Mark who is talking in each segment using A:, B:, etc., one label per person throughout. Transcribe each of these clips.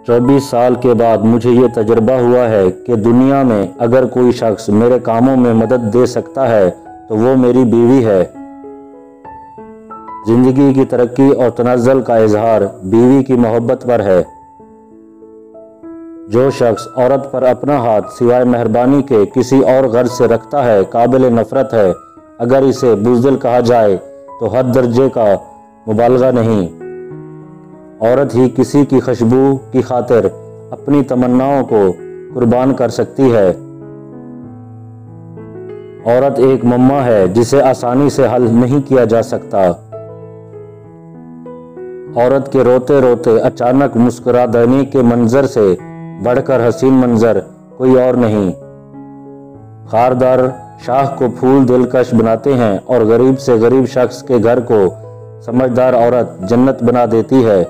A: 24 साल के बाद मुझे ये तजुर्बा हुआ है कि दुनिया में अगर कोई शख्स मेरे कामों में मदद दे सकता है तो वो मेरी बीवी है। ज़िंदगी की तरक्की और तनज़्ज़ुल का इजहार बीवी की मोहब्बत पर है। जो शख्स औरत पर अपना हाथ सिवाय मेहरबानी के किसी और गर्ज से रखता है काबिल नफ़रत है। अगर इसे बुज़दिल कहा जाए तो हद दर्जे का मुबालगा नहीं। औरत ही किसी की खुशबू की खातिर अपनी तमन्नाओं को कुर्बान कर सकती है। औरत एक मम्मा है जिसे आसानी से हल नहीं किया जा सकता। औरत के रोते रोते अचानक मुस्कुरा देने के मंजर से बढ़कर हसीन मंजर कोई और नहीं। खारदार शाख को फूल दिलकश बनाते हैं और गरीब से गरीब शख्स के घर को समझदार औरत जन्नत बना देती है।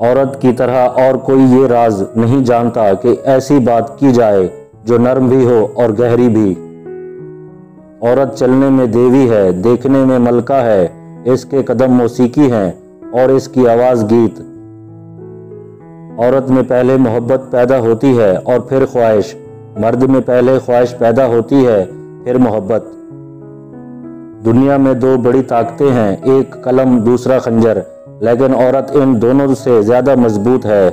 A: औरत की तरह और कोई ये राज नहीं जानता कि ऐसी बात की जाए जो नरम भी हो और गहरी भी। औरत चलने में देवी है, देखने में मलका है, इसके कदम मौसीकी हैं और इसकी आवाज़ गीत। औरत में पहले मोहब्बत पैदा होती है और फिर ख्वाहिश। मर्द में पहले ख्वाहिश पैदा होती है फिर मोहब्बत। दुनिया में दो बड़ी ताकतें हैं, एक कलम दूसरा खंजर, लेकिन औरत इन दोनों से ज्यादा मजबूत है।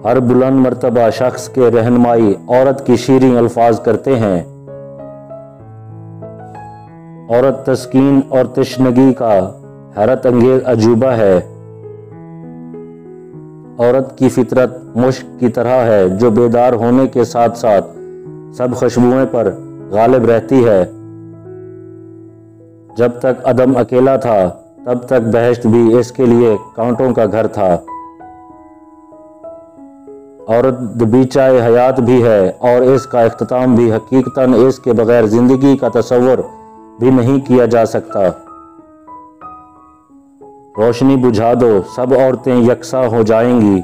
A: हर बुलंद मर्तबा शख्स के रहनुमाई औरत की शीरीं अल्फाज करते हैं। औरत तस्कीन और तशनगी का हैरत अंगेज अजूबा है। औरत की फितरत मुश्क की तरह है जो बेदार होने के साथ साथ सब खुशबुओं पर गालिब रहती है। जब तक आदम अकेला था तब तक बहश्त भी इसके लिए कांटों का घर था। औरत दबीचाए हयात भी है और इसका इख्तिताम भी हकीकतन इसके बगैर जिंदगी का तस्वुर भी नहीं किया जा सकता। रोशनी बुझा दो, सब औरतें यकसा हो जाएंगी।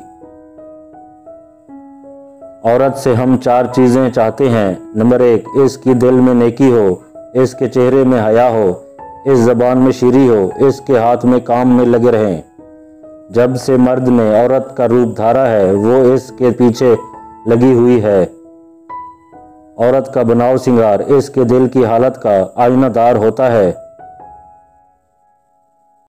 A: औरत से हम 4 चीज़ें चाहते हैं। नंबर 1, इसकी दिल में नेकी हो, इसके चेहरे में हया हो, इस ज़बान में शीरी हो, इसके हाथ में काम में लगे रहें। जब से मर्द ने औरत का रूप धारा है वो इसके पीछे लगी हुई है। औरत का बनाव सिंगार इसके दिल की हालत का आईनादार होता है।